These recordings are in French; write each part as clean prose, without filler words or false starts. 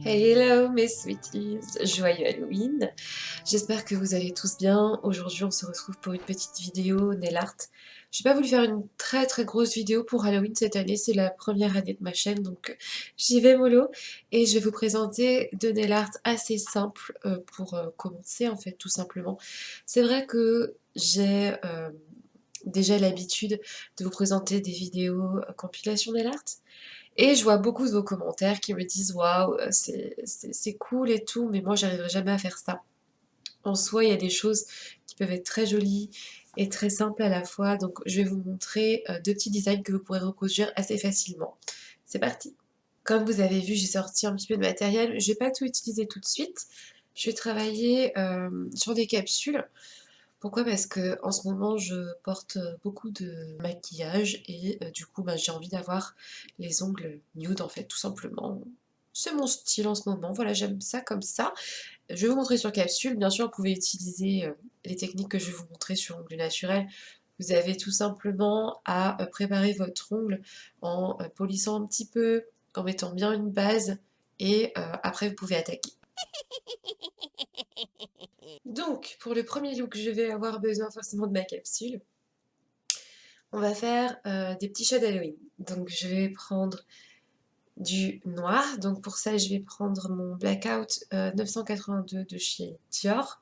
Hello mes sweeties, joyeux Halloween. J'espère que vous allez tous bien. Aujourd'hui on se retrouve pour une petite vidéo nail art. J'ai pas voulu faire une très grosse vidéo pour Halloween cette année, c'est la première année de ma chaîne donc j'y vais mollo. Et je vais vous présenter deux nail art assez simples pour commencer en fait tout simplement. C'est vrai que j'ai déjà l'habitude de vous présenter des vidéos compilation nail art. Et je vois beaucoup de vos commentaires qui me disent waouh, c'est cool et tout, mais moi j'arriverai jamais à faire ça. En soi, il y a des choses qui peuvent être très jolies et très simples à la fois, donc je vais vous montrer deux petits designs que vous pourrez reproduire assez facilement. C'est parti! Comme vous avez vu, j'ai sorti un petit peu de matériel. Je vais pas tout utiliser tout de suite. Je vais travailler sur des capsules. Pourquoi? Parce que en ce moment je porte beaucoup de maquillage et du coup bah, j'ai envie d'avoir les ongles nude en fait tout simplement. C'est mon style en ce moment, voilà j'aime ça comme ça. Je vais vous montrer sur capsule, bien sûr vous pouvez utiliser les techniques que je vais vous montrer sur ongles naturels. Vous avez tout simplement à préparer votre ongle en polissant un petit peu, en mettant bien une base et après vous pouvez attaquer. Donc, pour le premier look, je vais avoir besoin forcément de ma capsule. On va faire des petits chats d'Halloween. Donc, je vais prendre du noir. Donc, pour ça, je vais prendre mon Blackout 982 de chez Dior.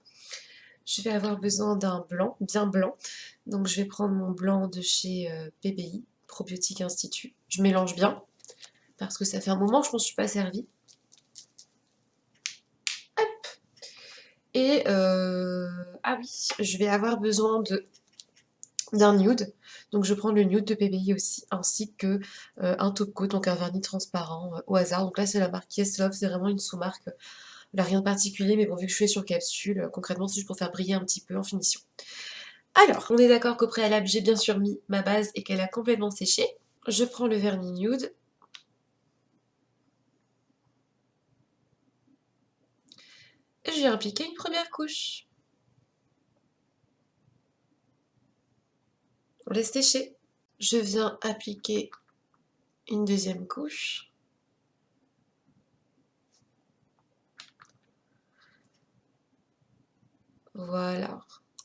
Je vais avoir besoin d'un blanc, bien blanc. Donc, je vais prendre mon blanc de chez PBI, Probiotic Institute. Je mélange bien, parce que ça fait un moment que je m'en suis pas servie. Et, ah oui, je vais avoir besoin d'un nude. Donc je prends le nude de PBI aussi, ainsi que un top coat, donc un vernis transparent au hasard. Donc là c'est la marque Yes Love, c'est vraiment une sous-marque. Elle n'a rien de particulier, mais bon vu que je fais sur capsule, concrètement c'est juste pour faire briller un petit peu en finition. Alors, on est d'accord qu'au préalable j'ai bien sûr mis ma base et qu'elle a complètement séché. Je prends le vernis nude. Et je vais appliquer une première couche. On laisse sécher. Je viens appliquer une deuxième couche. Voilà.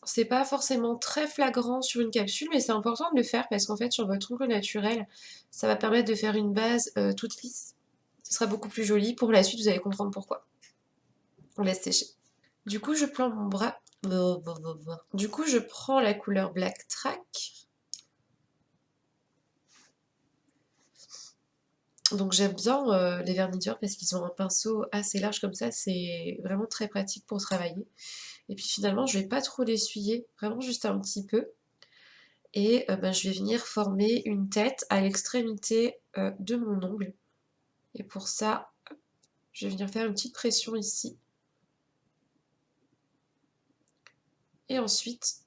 C'est pas forcément très flagrant sur une capsule, mais c'est important de le faire parce qu'en fait, sur votre ongle naturel, ça va permettre de faire une base toute lisse. Ce sera beaucoup plus joli. Pour la suite, vous allez comprendre pourquoi. On laisse sécher. Du coup, je prends mon bras. Du coup, je prends la couleur Black Track. Donc j'aime bien les vernis Dior parce qu'ils ont un pinceau assez large comme ça, c'est vraiment très pratique pour travailler. Et puis finalement, je vais pas trop l'essuyer, vraiment juste un petit peu. Et ben, je vais venir former une tête à l'extrémité de mon ongle. Et pour ça, je vais venir faire une petite pression ici. Et ensuite,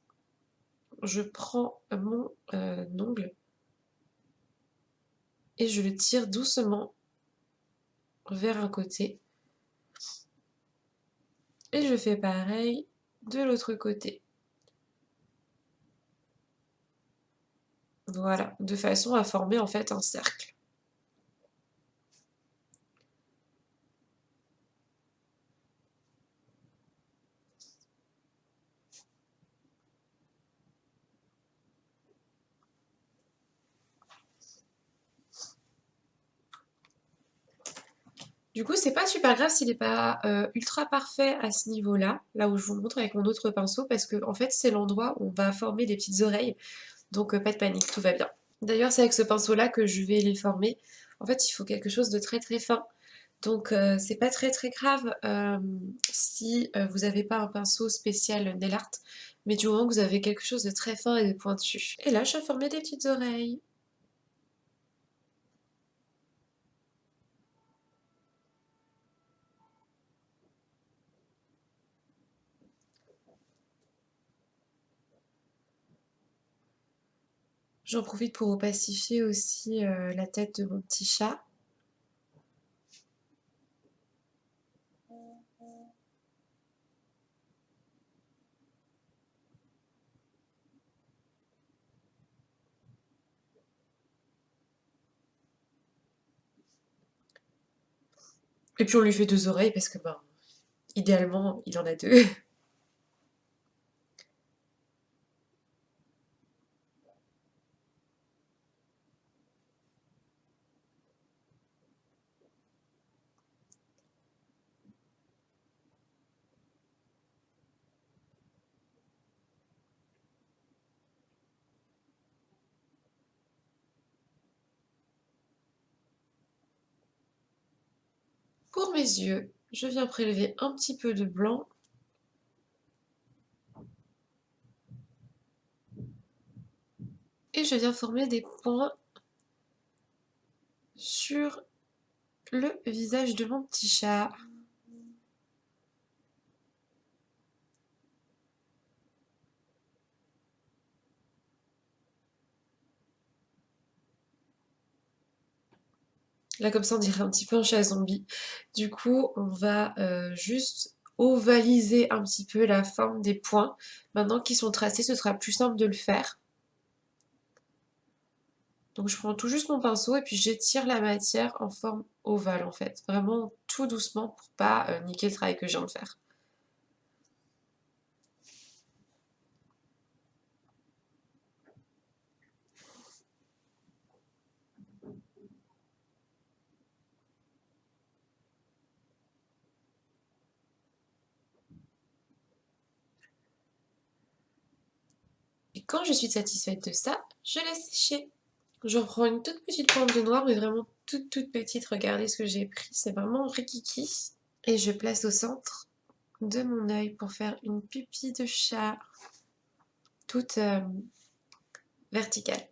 je prends mon ongle et je le tire doucement vers un côté. Et je fais pareil de l'autre côté. Voilà, de façon à former en fait un cercle. Du coup, c'est pas super grave s'il n'est pas ultra parfait à ce niveau-là, là où je vous montre avec mon autre pinceau, parce que en fait, c'est l'endroit où on va former des petites oreilles. Donc pas de panique, tout va bien. D'ailleurs, c'est avec ce pinceau-là que je vais les former. En fait, il faut quelque chose de très fin. Donc c'est pas très grave si vous n'avez pas un pinceau spécial nail art, mais du moment que vous avez quelque chose de très fin et de pointu. Et là, je vais former des petites oreilles. J'en profite pour opacifier aussi la tête de mon petit chat. Et puis on lui fait 2 oreilles parce que, ben, idéalement, il en a 2. Pour mes yeux, je viens prélever un petit peu de blanc. Et je viens former des points sur le visage de mon petit chat. Là, comme ça, on dirait un petit peu un chat zombie. Du coup, on va juste ovaliser un petit peu la forme des points. Maintenant qu'ils sont tracés, ce sera plus simple de le faire. Donc je prends tout juste mon pinceau et puis j'étire la matière en forme ovale en fait. Vraiment tout doucement pour pas niquer le travail que je viens de faire. Et quand je suis satisfaite de ça, je laisse sécher. Je reprends une toute petite pointe de noir, mais vraiment toute petite. Regardez ce que j'ai pris, c'est vraiment rikiki. Et je place au centre de mon œil pour faire une pupille de chat toute verticale.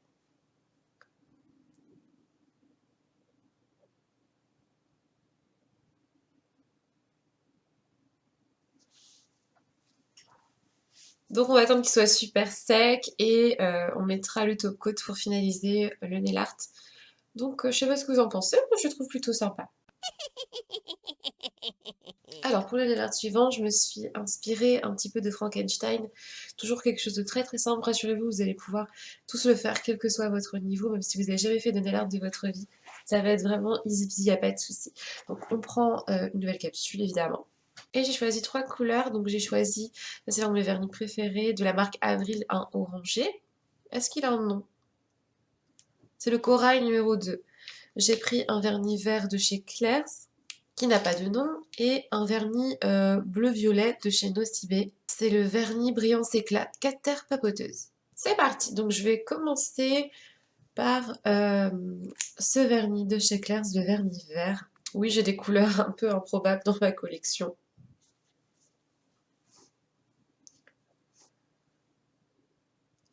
Donc on va attendre qu'il soit super sec et on mettra le top coat pour finaliser le nail art. Donc je sais pas ce que vous en pensez, moi je le trouve plutôt sympa. Alors pour le nail art suivant, je me suis inspirée un petit peu de Frankenstein. Toujours quelque chose de très très simple, rassurez-vous, vous allez pouvoir tous le faire quel que soit votre niveau, même si vous n'avez jamais fait de nail art de votre vie. Ça va être vraiment easy peasy, y a pas de souci. Donc on prend une nouvelle capsule évidemment. Et j'ai choisi 3 couleurs, donc j'ai choisi, c'est l'un de mes vernis préférés, de la marque Avril, un orangé. Est-ce qu'il a un nom? C'est le corail numéro 2. J'ai pris un vernis vert de chez Claire's, qui n'a pas de nom, et un vernis bleu-violet de chez Nocibé. C'est le vernis brillant éclat 4 terres papoteuses. C'est parti, donc je vais commencer par ce vernis de chez Claire's, le vernis vert. Oui, j'ai des couleurs un peu improbables dans ma collection.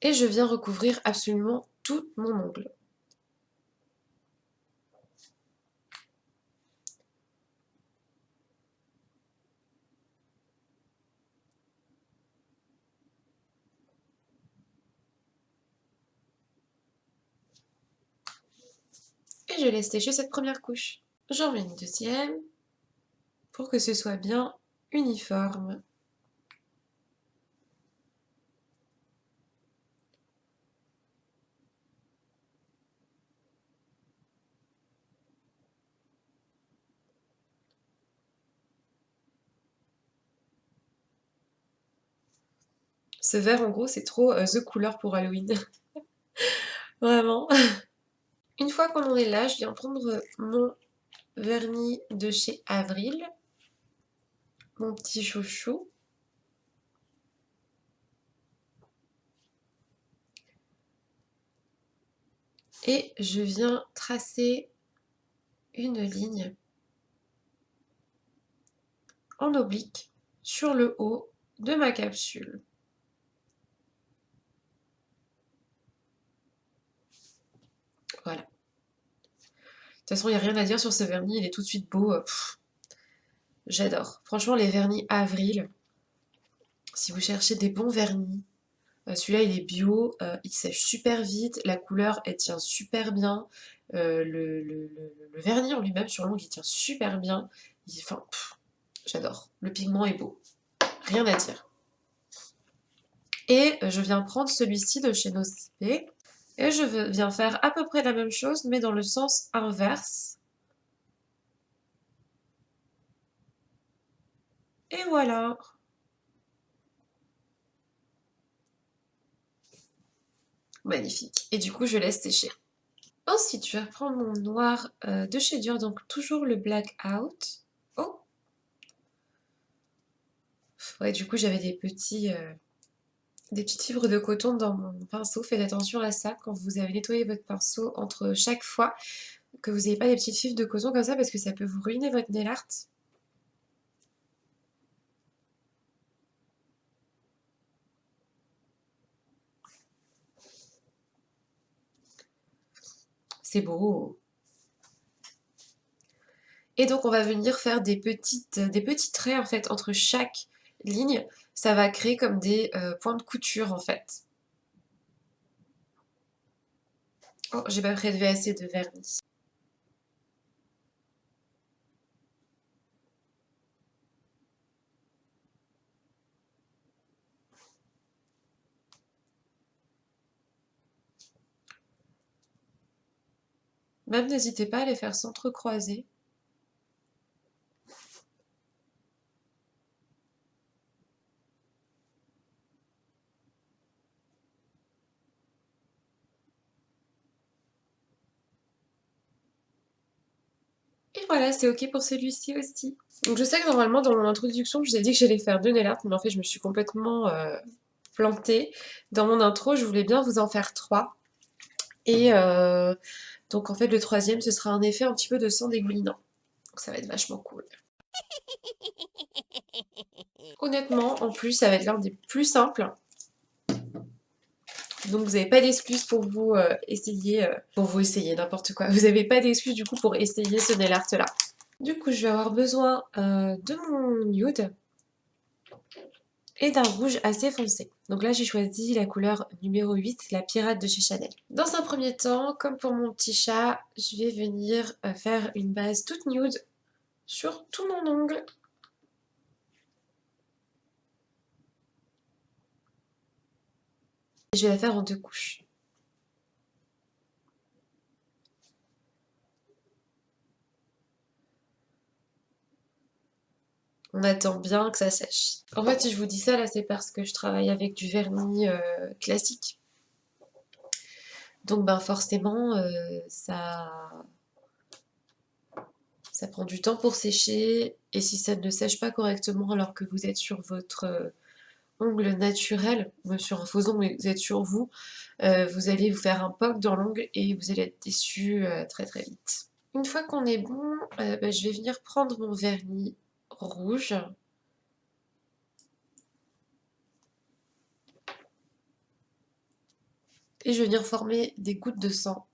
Et je viens recouvrir absolument tout mon ongle. Et je laisse sécher cette première couche. J'en mets une deuxième pour que ce soit bien uniforme. Ce vert, en gros, c'est trop the couleur pour Halloween. Vraiment. Une fois qu'on en est là, je viens prendre mon vernis de chez Avril, mon petit chouchou. Et je viens tracer une ligne en oblique sur le haut de ma capsule. Voilà. De toute façon, il n'y a rien à dire sur ce vernis, il est tout de suite beau. J'adore. Franchement, les vernis Avril, si vous cherchez des bons vernis, celui-là il est bio, il sèche super vite, la couleur elle tient super bien, le vernis en lui-même sur l'ongle il tient super bien, enfin, j'adore. Le pigment est beau, rien à dire. Et je viens prendre celui-ci de chez Nocibé, et je viens faire à peu près la même chose, mais dans le sens inverse. Et voilà. Magnifique. Et du coup, je laisse sécher. Ensuite, je vais reprendre mon noir de chez Dior, donc toujours le Blackout. Oh! Ouais, du coup, j'avais des petites fibres de coton dans mon pinceau. Faites attention à ça quand vous avez nettoyé votre pinceau entre chaque fois, que vous n'ayez pas des petites fibres de coton comme ça parce que ça peut vous ruiner votre nail art. C'est beau. Et donc on va venir faire des petits traits en fait entre chaque ligne. Ça va créer comme des points de couture en fait. Oh, j'ai pas prélevé assez de vernis. Même n'hésitez pas à les faire s'entrecroiser. Et voilà, c'est ok pour celui-ci aussi. Donc je sais que normalement dans mon introduction, je vous ai dit que j'allais faire deux nail art, mais en fait je me suis complètement plantée. Dans mon intro, je voulais bien vous en faire trois. Et donc en fait le troisième, ce sera un effet un petit peu de sang dégoulinant. Donc ça va être vachement cool. Honnêtement, en plus, ça va être l'un des plus simples. Donc vous n'avez pas d'excuse pour vous essayer n'importe quoi. Vous n'avez pas d'excuse du coup pour essayer ce nail art là. Du coup, je vais avoir besoin de mon nude et d'un rouge assez foncé. Donc là, j'ai choisi la couleur numéro 8, la pirate de chez Chanel. Dans un premier temps, comme pour mon petit chat, je vais venir faire une base toute nude sur tout mon ongle. Et je vais la faire en deux couches. On attend bien que ça sèche. En fait, si je vous dis ça, là, c'est parce que je travaille avec du vernis classique. Donc, ben, forcément, ça prend du temps pour sécher. Et si ça ne sèche pas correctement alors que vous êtes sur votre ongle naturel, même sur un faux ongle, vous êtes sur vous, vous allez vous faire un poc dans l'ongle et vous allez être déçu très très vite. Une fois qu'on est bon, ben, je vais venir prendre mon vernis rouge. Et je vais venir former des gouttes de sang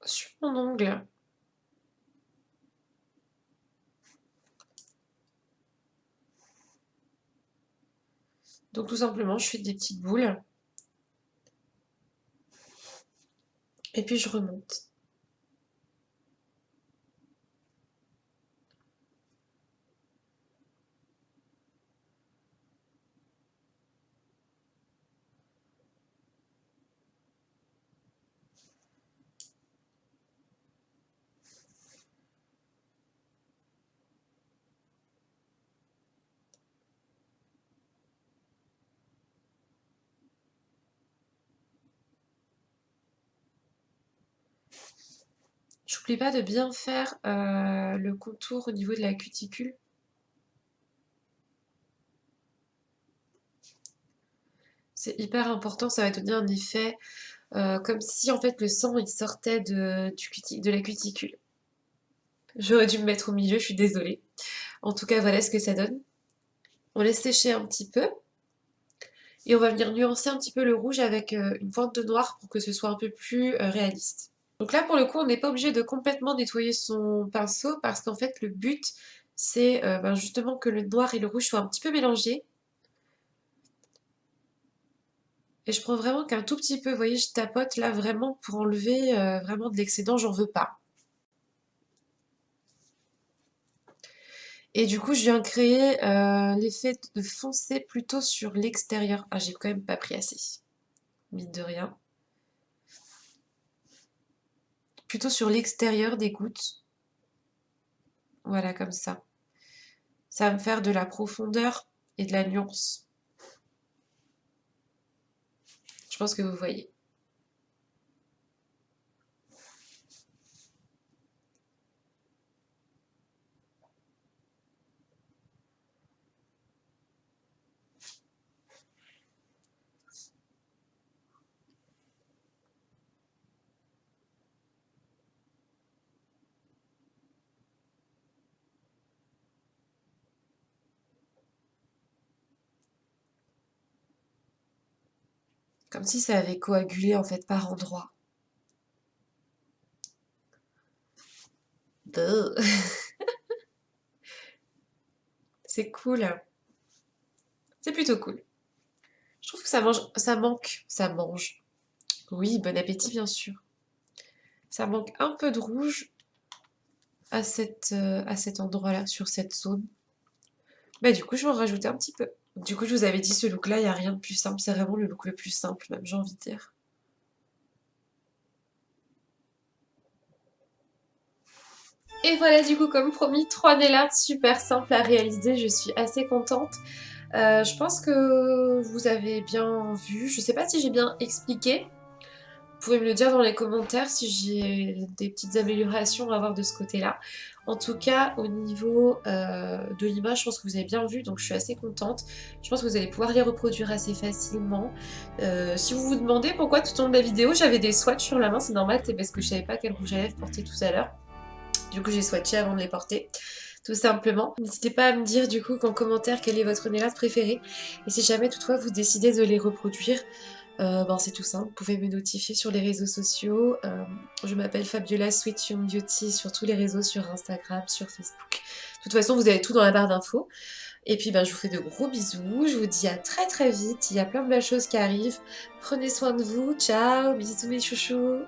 sur mon ongle. Donc tout simplement, je fais des petites boules et puis je remonte. J'oublie pas de bien faire le contour au niveau de la cuticule. C'est hyper important, ça va donner un effet comme si en fait le sang il sortait de la cuticule. J'aurais dû me mettre au milieu, je suis désolée. En tout cas, voilà ce que ça donne. On laisse sécher un petit peu et on va venir nuancer un petit peu le rouge avec une pointe de noir pour que ce soit un peu plus réaliste. Donc là, pour le coup, on n'est pas obligé de complètement nettoyer son pinceau parce qu'en fait, le but, c'est ben, justement que le noir et le rouge soient un petit peu mélangés. Et je prends vraiment qu'un tout petit peu, vous voyez, je tapote là vraiment pour enlever vraiment de l'excédent, j'en veux pas. Et du coup, je viens créer l'effet de foncer plutôt sur l'extérieur. Ah, j'ai quand même pas pris assez, mine de rien. plutôt sur l'extérieur des gouttes. Voilà, comme ça. Ça va me faire de la profondeur et de la nuance. Je pense que vous voyez. Comme si ça avait coagulé en fait par endroits. Beuh. C'est cool. C'est plutôt cool. Je trouve que ça mange. Oui, bon appétit bien sûr. Ça manque un peu de rouge à cet endroit-là, sur cette zone. Bah du coup, je vais en rajouter un petit peu. Du coup, je vous avais dit, ce look-là, il n'y a rien de plus simple. C'est vraiment le look le plus simple, même, j'ai envie de dire. Et voilà, du coup, comme promis, 3 nail art super simples à réaliser. Je suis assez contente. Je pense que vous avez bien vu. Je sais pas si j'ai bien expliqué. Vous pouvez me le dire dans les commentaires si j'ai des petites améliorations à avoir de ce côté-là. En tout cas, au niveau de l'image, je pense que vous avez bien vu, donc je suis assez contente. Je pense que vous allez pouvoir les reproduire assez facilement. Si vous vous demandez pourquoi tout au long de la vidéo, j'avais des swatchs sur la main, c'est normal, c'est parce que je savais pas quel rouge à lèvres porter tout à l'heure. Du coup, j'ai swatché avant de les porter, tout simplement. N'hésitez pas à me dire du coup en commentaire quel est votre nail art préféré. Et si jamais toutefois vous décidez de les reproduire, ben c'est tout simple, vous pouvez me notifier sur les réseaux sociaux. Je m'appelle Fabiola Sweet Young Beauty sur tous les réseaux, sur Instagram, sur Facebook. De toute façon, vous avez tout dans la barre d'infos. Et puis ben, je vous fais de gros bisous, je vous dis à très très vite, il y a plein de belles choses qui arrivent. Prenez soin de vous, ciao, bisous mes chouchous.